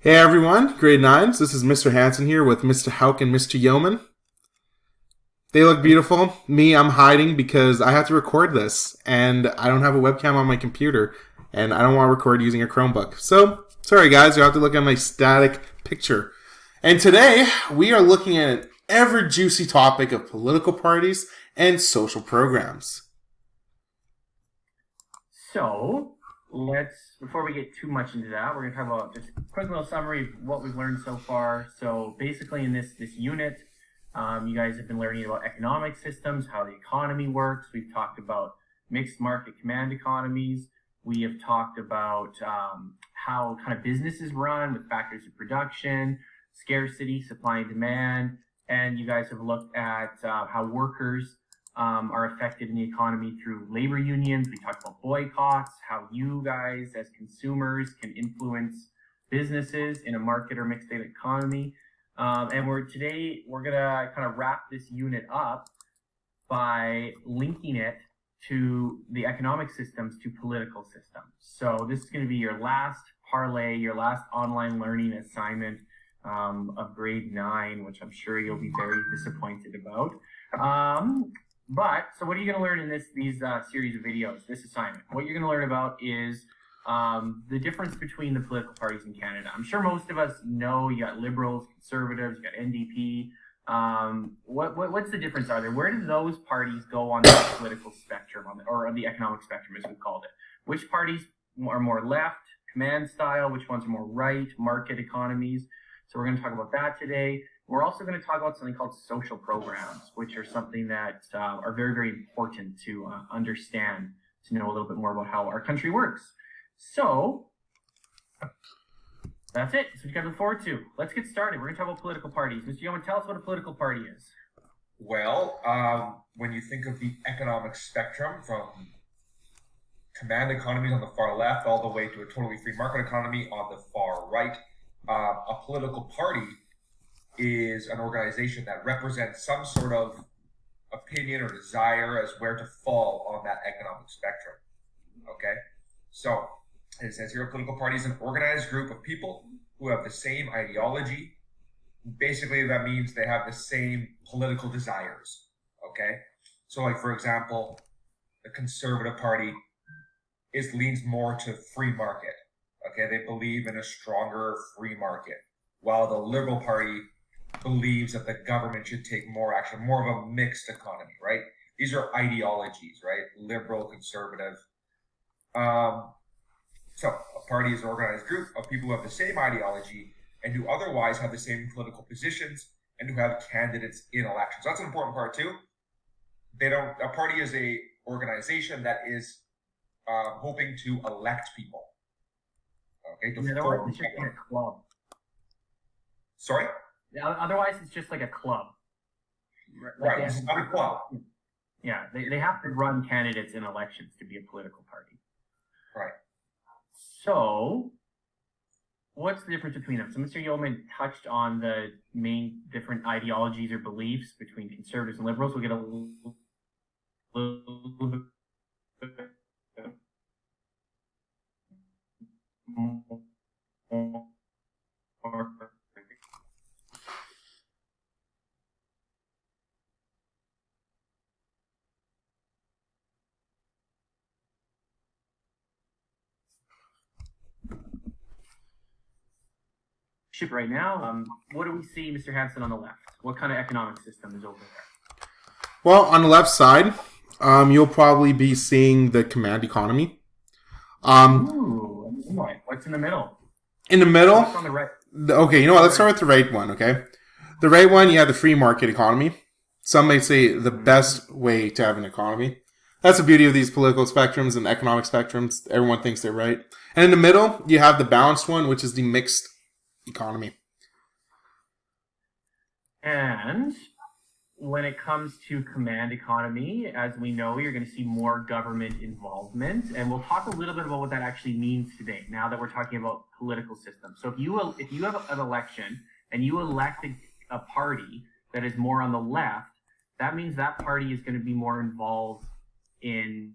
Hey everyone, grade 9s. This is Mr. Hansen here with Mr. Hauk and Mr. Yeoman. They look beautiful. Me, I'm hiding because I have to record this and I don't have a webcam on my computer and I don't want to record using a Chromebook. So, sorry guys, you'll have to look at my static picture. And today, we are looking at an ever juicy topic of political parties and social programs. So, before we get too much into that, we're going to talk about just a quick little summary of what we've learned so far. So basically in this unit, you guys have been learning about economic systems, how the economy works. We've talked about mixed market command economies. We have talked about how kind of businesses run with factors of production, scarcity, supply and demand. And you guys have looked at how workers are affected in the economy through labor unions. We talked about boycotts, how you guys as consumers can influence businesses in a market or mixed state economy. And today we're gonna kind of wrap this unit up by linking it to the economic systems to political systems. So this is going to be your last parlay, your last online learning assignment of grade 9, which I'm sure you'll be very disappointed about. So what are you going to learn in these series of videos, this assignment? What you're going to learn about is the difference between the political parties in Canada. I'm sure most of us know you got Liberals, Conservatives, you got NDP. What's the difference are there? Where do those parties go on the political spectrum, or on the economic spectrum as we called it? Which parties are more left, command style? Which ones are more right, market economies? So we're going to talk about that today. We're also going to talk about something called social programs, which are something that are very, very important to understand, to know a little bit more about how our country works. So that's it. So we got to look forward to. Let's get started. We're going to talk about political parties. Mr. Yeoman, tell us what a political party is. Well, when you think of the economic spectrum from command economies on the far left all the way to a totally free market economy on the far right, a political party is an organization that represents some sort of opinion or desire as where to fall on that economic spectrum. Okay? So, it says here a political party is an organized group of people who have the same ideology. Basically, that means they have the same political desires. Okay? So, like, for example, the Conservative Party leans more to free market. Okay? They believe in a stronger free market. While the Liberal Party believes that the government should take more action, more of a mixed economy, right? These are ideologies, right? Liberal, conservative. So a party is an organized group of people who have the same ideology and who otherwise have the same political positions and who have candidates in elections. So that's an important part too. A party is a organization that is hoping to elect people. Okay, to form a club. Sorry? Otherwise, it's just like a club. Right, it's not a club. Yeah, they have to run candidates in elections to be a political party. Right. So, what's the difference between them? So, Mr. Yeoman touched on the main different ideologies or beliefs between conservatives and liberals. We'll get a little bit more right now. What do we see, Mr. Hansen, on the left? What kind of economic system is over there? Well, on the left side, you'll probably be seeing the command economy. Ooh, what's in the middle? In the middle? What's on the right? Okay, you know what? Let's start with the right one, okay? The right one, you have the free market economy. Some may say the best way to have an economy. That's the beauty of these political spectrums and economic spectrums. Everyone thinks they're right. And in the middle, you have the balanced one, which is the mixed economy. And when it comes to command economy, as we know, you're going to see more government involvement, and we'll talk a little bit about what that actually means today, now that we're talking about political systems. So if you have an election and you elect a party that is more on the left, that means that party is going to be more involved in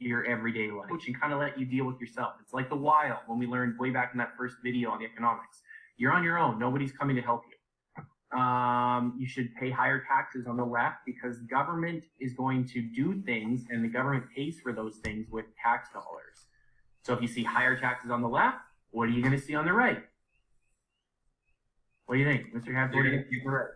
your everyday life and kind of let you deal with yourself. It's like the wild when we learned way back in that first video on the economics. You're on your own. Nobody's coming to help you. You should pay higher taxes on the left because government is going to do things and the government pays for those things with tax dollars. So if you see higher taxes on the left, what are you going to see on the right? What do you think, Mr. Hampton? What do you think on the right?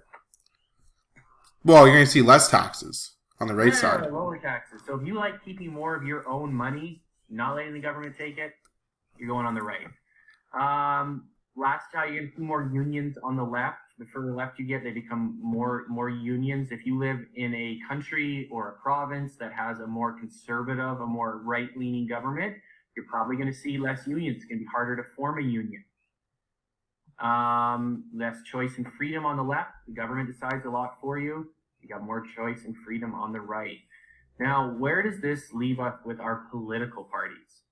Well, you're going to see less taxes on the right side. Lower taxes. So if you like keeping more of your own money, not letting the government take it, you're going on the right. Last time you're going to see more unions on the left. The further left you get, they become more unions. If you live in a country or a province that has a more conservative, a more right-leaning government, you're probably going to see less unions. It's going to be harder to form a union. Less choice and freedom on the left. The government decides a lot for you. You got more choice and freedom on the right. Now, where does this leave us with our political parties?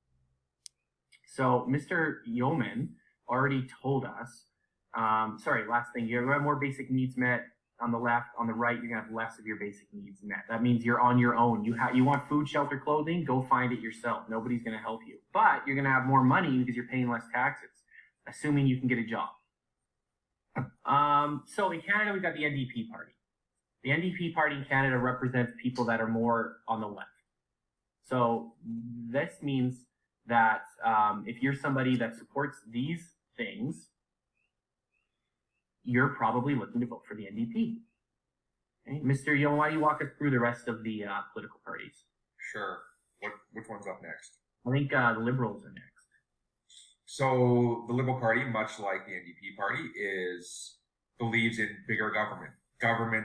So, Mr. Yeoman already told us, last thing, you have more basic needs met on the left. On the right, you're going to have less of your basic needs met. That means you're on your own. You want food, shelter, clothing, go find it yourself. Nobody's going to help you. But you're going to have more money because you're paying less taxes, assuming you can get a job. So in Canada, we've got the NDP party. The NDP party in Canada represents people that are more on the left. So this means that if you're somebody that supports these things, you're probably looking to vote for the NDP. Okay? Mr. Yo, why don't you walk us through the rest of the political parties? Sure. Which one's up next? I think the Liberals are next. So the Liberal Party, much like the NDP party, believes in bigger government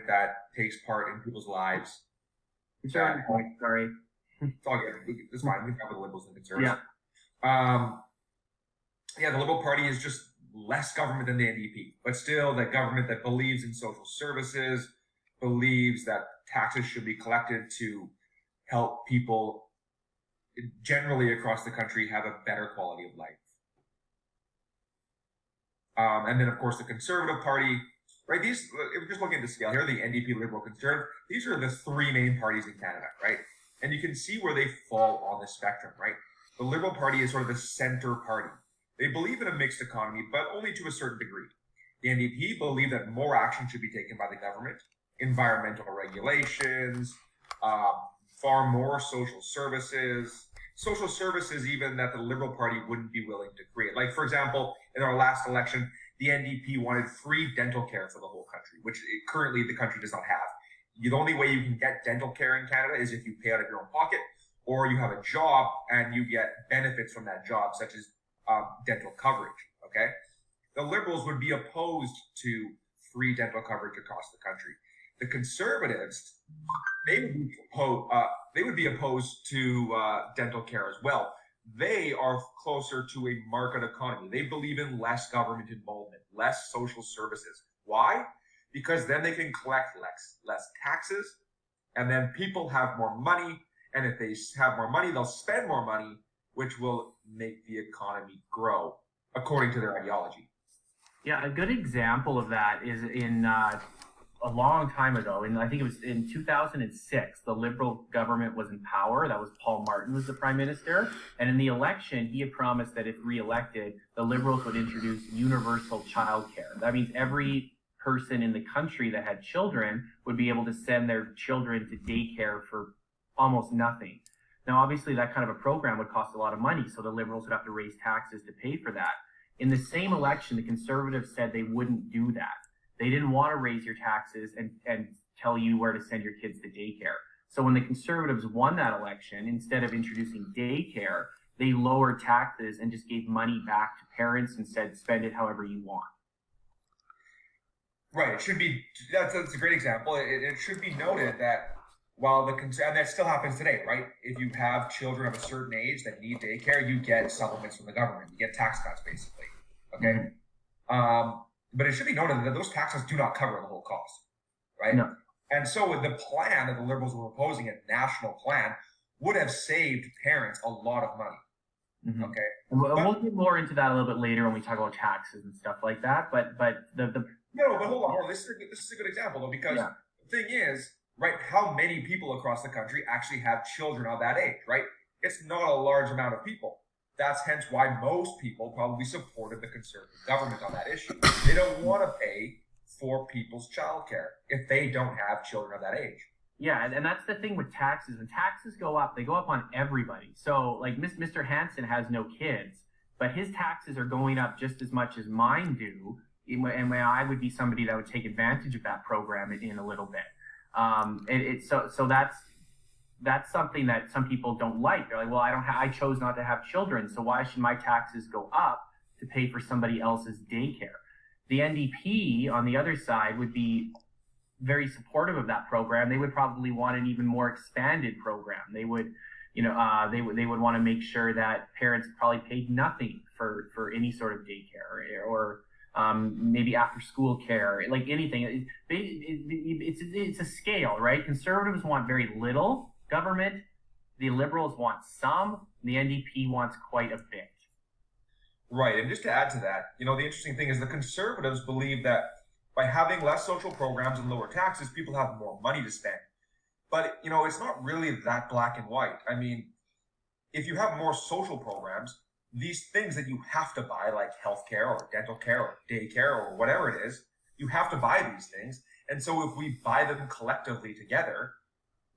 that takes part in people's lives. Sorry. It's all good. It's fine. We cover the Liberals and Conservatives. Yeah. The Liberal Party is just less government than the NDP, but still the government that believes in social services, believes that taxes should be collected to help people generally across the country have a better quality of life. And then, of course, the Conservative Party, right? If we're just looking at the scale here, the NDP, Liberal, Conservative, these are the three main parties in Canada, right? And you can see where they fall on the spectrum, right? The Liberal Party is sort of the center party. They believe in a mixed economy, but only to a certain degree. The NDP believe that more action should be taken by the government, environmental regulations, far more social services even that the Liberal Party wouldn't be willing to create. Like, for example, in our last election, the NDP wanted free dental care for the whole country, which currently the country does not have. The only way you can get dental care in Canada is if you pay out of your own pocket, or you have a job and you get benefits from that job, such as dental coverage, okay? The Liberals would be opposed to free dental coverage across the country. The Conservatives, they would be opposed to dental care as well. They are closer to a market economy. They believe in less government involvement, less social services. Why? Because then they can collect less taxes, and then people have more money, and if they have more money, they'll spend more money, which will make the economy grow, according to their ideology. Yeah, a good example of that is in a long time ago, and I think it was in 2006, the Liberal government was in power. That was Paul Martin was the prime minister. And in the election, he had promised that if re-elected, the Liberals would introduce universal childcare. That means every person in the country that had children would be able to send their children to daycare for almost nothing. Now, obviously, that kind of a program would cost a lot of money, so the Liberals would have to raise taxes to pay for that. In the same election, the Conservatives said they wouldn't do that. They didn't want to raise your taxes and tell you where to send your kids to daycare. So when the Conservatives won that election, instead of introducing daycare, they lowered taxes and just gave money back to parents and said, spend it however you want. Right. It should be, that's a great example. It should be noted that while and that still happens today, right? If you have children of a certain age that need daycare, you get supplements from the government. You get tax cuts, basically. Okay? Mm-hmm. But it should be noted that those taxes do not cover the whole cost, right? No. And so with the plan that the Liberals were proposing, a national plan, would have saved parents a lot of money. Mm-hmm. Okay? We'll get more into that a little bit later when we talk about taxes and stuff like that. But No, but hold on. This is a good example, though, because the thing is, right, how many people across the country actually have children of that age, right? It's not a large amount of people. That's hence why most people probably supported the Conservative government on that issue. They don't want to pay for people's childcare if they don't have children of that age. Yeah, and that's the thing with taxes. When taxes go up, they go up on everybody. So, like, Mr. Hansen has no kids, but his taxes are going up just as much as mine do. And when I would be somebody that would take advantage of that program in a little bit. So that's something that some people don't like. They're like, well, I chose not to have children, so why should my taxes go up to pay for somebody else's daycare? The NDP on the other side would be very supportive of that program. They would probably want an even more expanded program. They would, they would want to make sure that parents probably paid nothing for any sort of daycare or maybe after school care, like anything. It's a scale, right? Conservatives want very little government. The Liberals want some. The NDP wants quite a bit. Right, and just to add to that, the interesting thing is the Conservatives believe that by having less social programs and lower taxes, people have more money to spend. But, it's not really that black and white. I mean, if you have more social programs, these things that you have to buy, like healthcare or dental care or daycare or whatever it is, you have to buy these things. And so if we buy them collectively together,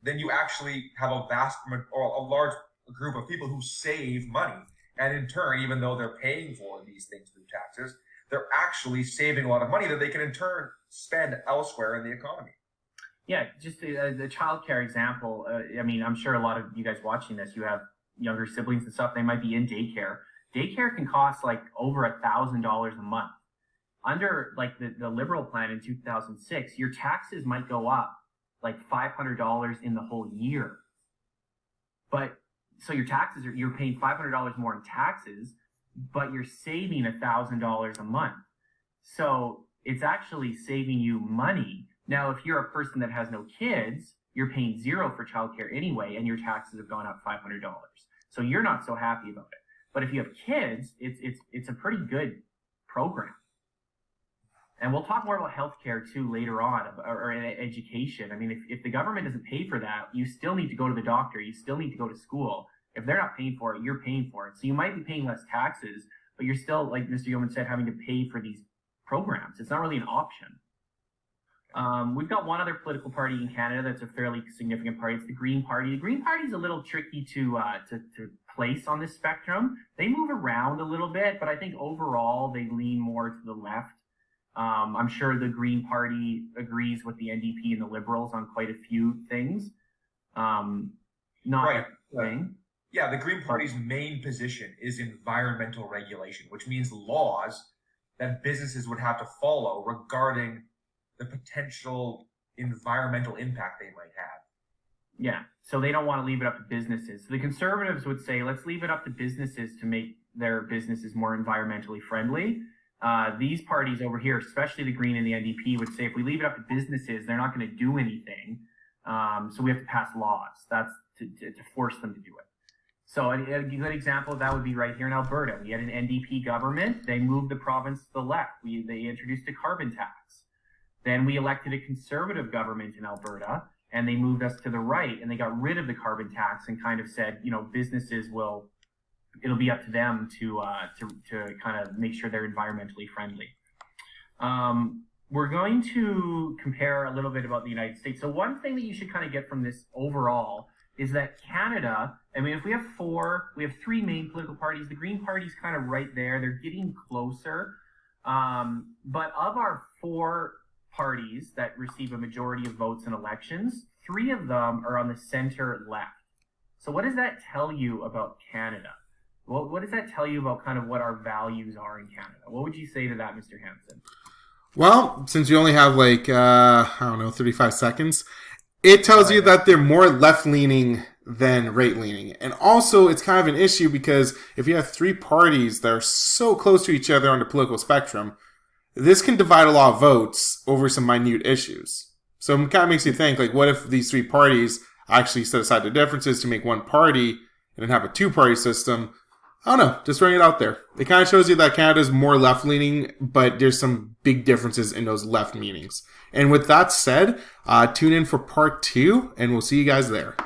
then you actually have a large group of people who save money. And in turn, even though they're paying for these things through taxes, they're actually saving a lot of money that they can in turn spend elsewhere in the economy. Yeah, just the childcare example. I'm sure a lot of you guys watching this, you have younger siblings and stuff. They might be in daycare. Daycare can cost like over $1,000 a month. Under like the Liberal plan in 2006, your taxes might go up like $500 in the whole year. But so you're paying $500 more in taxes, but you're saving $1,000 a month. So it's actually saving you money. Now, if you're a person that has no kids, you're paying zero for childcare anyway, and your taxes have gone up $500. So you're not so happy about it. But if you have kids, it's a pretty good program. And we'll talk more about healthcare too later on, or education. I mean, if the government doesn't pay for that, you still need to go to the doctor. You still need to go to school. If they're not paying for it, you're paying for it. So you might be paying less taxes, but you're still, like Mr. Yeoman said, having to pay for these programs. It's not really an option. We've got one other political party in Canada that's a fairly significant party. It's the Green Party. The Green Party is a little tricky to place on this spectrum. They move around a little bit, but I think overall they lean more to the left. I'm sure the Green Party agrees with the NDP and the Liberals on quite a few things. Not right. everything. Yeah, the Green Party's main position is environmental regulation, which means laws that businesses would have to follow regarding the potential environmental impact they might have. Yeah, so they don't want to leave it up to businesses. The Conservatives would say, let's leave it up to businesses to make their businesses more environmentally friendly. These parties over here, especially the Green and the NDP, would say if we leave it up to businesses, they're not going to do anything. So we have to pass laws. That's to force them to do it. So a good example of that would be right here in Alberta. We had an NDP government. They moved the province to the left. They introduced a carbon tax. Then we elected a Conservative government in Alberta, and they moved us to the right, and they got rid of the carbon tax and kind of said, businesses it'll be up to them to kind of make sure they're environmentally friendly. We're going to compare a little bit about the United States. So one thing that you should kind of get from this overall is that Canada, if we have three main political parties. The Green Party's kind of right there. They're getting closer. But of our four parties that receive a majority of votes in elections, three of them are on the center left. So what does that tell you about Canada? Well, what does that tell you about kind of what our values are in Canada? What would you say to that, Mr. Hansen? Well, since you only have 35 seconds, it tells you that they're more left-leaning than right-leaning. And also, it's kind of an issue because if you have three parties that are so close to each other on the political spectrum, this can divide a lot of votes over some minute issues. So it kind of makes you think, what if these three parties actually set aside their differences to make one party and then have a two-party system? I don't know. Just throwing it out there. It kind of shows you that Canada's more left-leaning, but there's some big differences in those left leanings. And with that said, tune in for part 2, and we'll see you guys there.